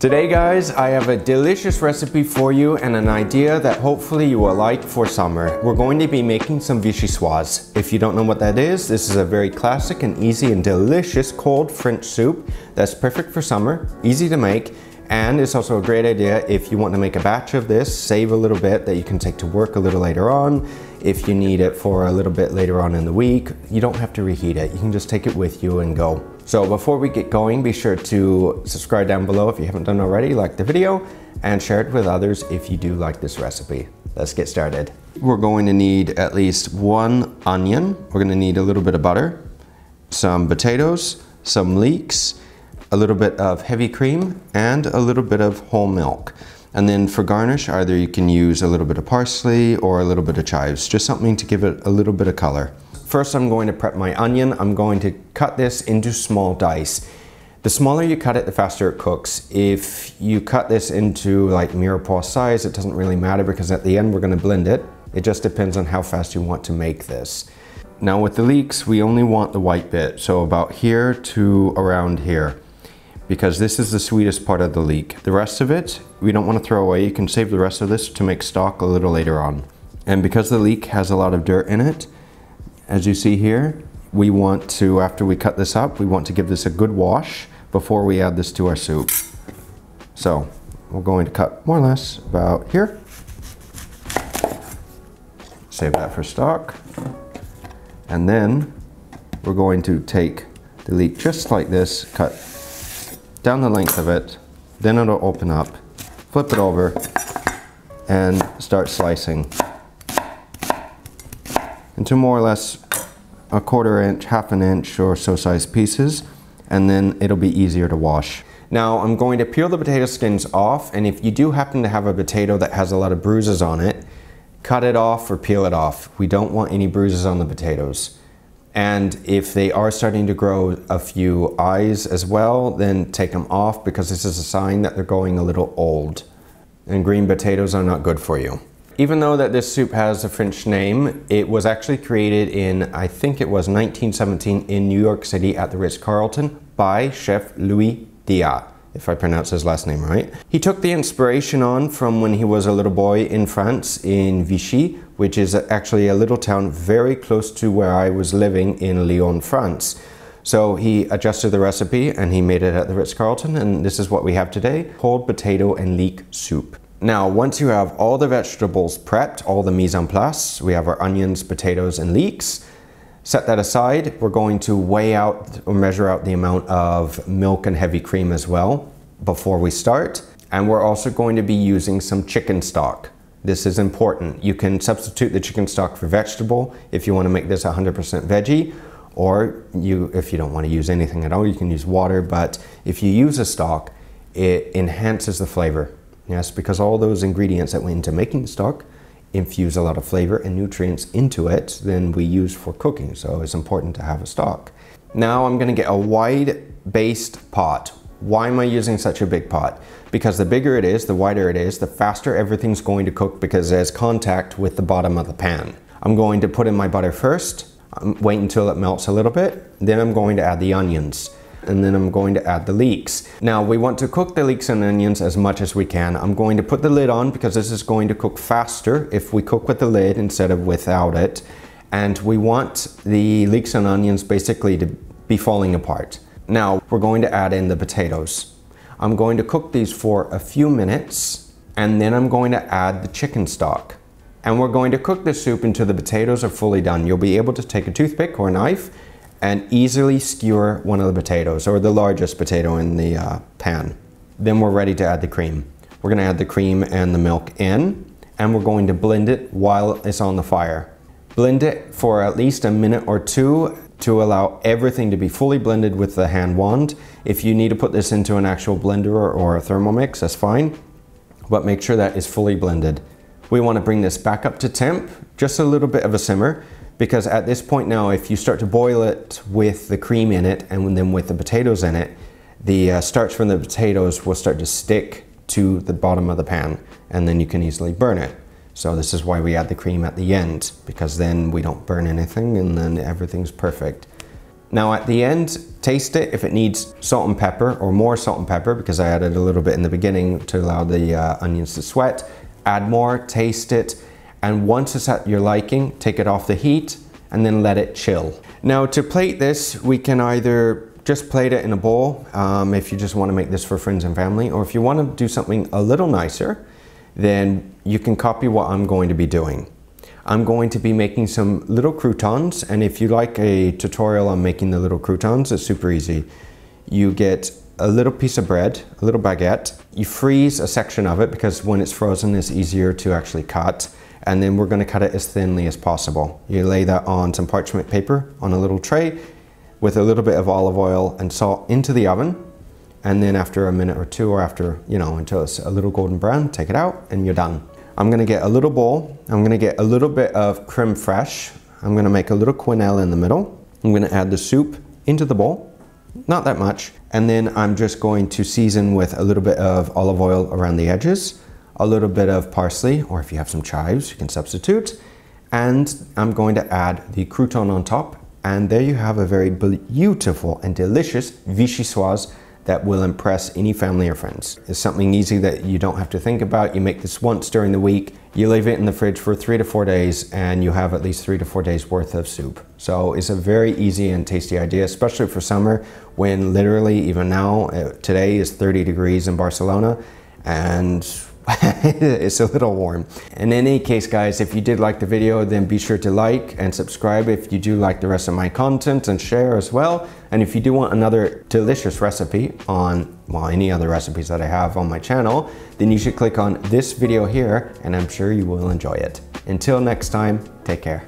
Today guys, I have a delicious recipe for you and an idea that hopefully you will like for summer. We're going to be making some Vichyssoise. If you don't know what that is, this is a very classic and easy and delicious cold French soup that's perfect for summer, easy to make, and it's also a great idea if you want to make a batch of this, save a little bit that you can take to work a little later on. If you need it for a little bit later on in the week, you don't have to reheat it. You can just take it with you and go. So before we get going, be sure to subscribe down below if you haven't done already, like the video, and share it with others if you do like this recipe. Let's get started. We're going to need at least 1 onion. We're going to need a little bit of butter, some potatoes, some leeks, a little bit of heavy cream, and a little bit of whole milk. And then for garnish, either you can use a little bit of parsley or a little bit of chives, just something to give it a little bit of color. First, I'm going to prep my onion. I'm going to cut this into small dice. The smaller you cut it, the faster it cooks. If you cut this into like mirepoix size, it doesn't really matter because at the end we're going to blend it. It just depends on how fast you want to make this. Now with the leeks, we only want the white bit, so about here to around here, because this is the sweetest part of the leek. The rest of it, we don't want to throw away. You can save the rest of this to make stock a little later on. And because the leek has a lot of dirt in it, as you see here, we want to, after we cut this up, we want to give this a good wash before we add this to our soup. So we're going to cut more or less about here. Save that for stock. And then we're going to take the leek just like this, cut down the length of it, then it'll open up, flip it over, and start slicing into more or less a 1/4 inch, 1/2 inch or so size pieces, and then it'll be easier to wash. Now I'm going to peel the potato skins off, and if you do happen to have a potato that has a lot of bruises on it, cut it off or peel it off. We don't want any bruises on the potatoes. And if they are starting to grow a few eyes as well, then take them off because this is a sign that they're going a little old. And green potatoes are not good for you. Even though that this soup has a French name, it was actually created in, I think it was 1917 in New York City at the Ritz-Carlton by Chef Louis Diat, if I pronounce his last name right. He took the inspiration on from when he was a little boy in France, in Vichy, which is actually a little town very close to where I was living in Lyon, France. So he adjusted the recipe and he made it at the Ritz-Carlton, and this is what we have today, cold potato and leek soup. Now, once you have all the vegetables prepped, all the mise en place, we have our onions, potatoes, and leeks. Set that aside. We're going to weigh out or measure out the amount of milk and heavy cream as well before we start. And we're also going to be using some chicken stock. This is important. You can substitute the chicken stock for vegetable if you want to make this 100% veggie, or if you don't want to use anything at all, you can use water. But if you use a stock, it enhances the flavor. Yes, because all those ingredients that went into making the stock infuse a lot of flavor and nutrients into it than we use for cooking. So it's important to have a stock. Now I'm going to get a wide-based pot. Why am I using such a big pot? Because the bigger it is, the wider it is, the faster everything's going to cook because there's contact with the bottom of the pan. I'm going to put in my butter first, wait until it melts a little bit, then I'm going to add the onions, and then I'm going to add the leeks. Now we want to cook the leeks and onions as much as we can. I'm going to put the lid on because this is going to cook faster if we cook with the lid instead of without it. And we want the leeks and onions basically to be falling apart. Now we're going to add in the potatoes. I'm going to cook these for a few minutes, and then I'm going to add the chicken stock. And we're going to cook the soup until the potatoes are fully done. You'll be able to take a toothpick or a knife and easily skewer one of the potatoes, or the largest potato in the pan. Then we're ready to add the cream. We're gonna add the cream and the milk in, and we're going to blend it while it's on the fire. Blend it for at least a minute or two to allow everything to be fully blended with the hand wand. If you need to put this into an actual blender or a Thermomix, that's fine, but make sure that it's fully blended. We wanna bring this back up to temp, just a little bit of a simmer, because at this point now, if you start to boil it with the cream in it and then with the potatoes in it, the starch from the potatoes will start to stick to the bottom of the pan, and then you can easily burn it. So this is why we add the cream at the end, because then we don't burn anything and then everything's perfect. Now at the end, taste it if it needs salt and pepper or more salt and pepper, because I added a little bit in the beginning to allow the onions to sweat. Add more, taste it, and once it's at your liking, take it off the heat and then let it chill. Now to plate this, we can either just plate it in a bowl if you just want to make this for friends and family, or if you want to do something a little nicer, then you can copy what I'm going to be doing. I'm going to be making some little croutons, and if you like a tutorial on making the little croutons, it's super easy. You get a little piece of bread, a little baguette, you freeze a section of it because when it's frozen it's easier to actually cut, and then we're going to cut it as thinly as possible. You lay that on some parchment paper on a little tray with a little bit of olive oil and salt into the oven, and then after a minute or two, or after, you know, until it's a little golden brown, take it out and you're done. I'm gonna get a little bowl, I'm gonna get a little bit of creme fraiche, I'm gonna make a little quenelle in the middle, I'm gonna add the soup into the bowl, not that much, and then I'm just going to season with a little bit of olive oil around the edges, a little bit of parsley, or if you have some chives, you can substitute, and I'm going to add the crouton on top, and there you have a very beautiful and delicious Vichyssoise that will impress any family or friends. It's something easy that you don't have to think about. You make this once during the week, you leave it in the fridge for 3 to 4 days, and you have at least 3 to 4 days worth of soup. So it's a very easy and tasty idea, especially for summer, when literally even now, today is 30 degrees in Barcelona, and it's a little warm. In any case, guys, if you did like the video, then be sure to like and subscribe if you do like the rest of my content, and share as well. And if you do want another delicious recipe on, well, any other recipes that I have on my channel, then you should click on this video here, and I'm sure you will enjoy it. Until next time, take care.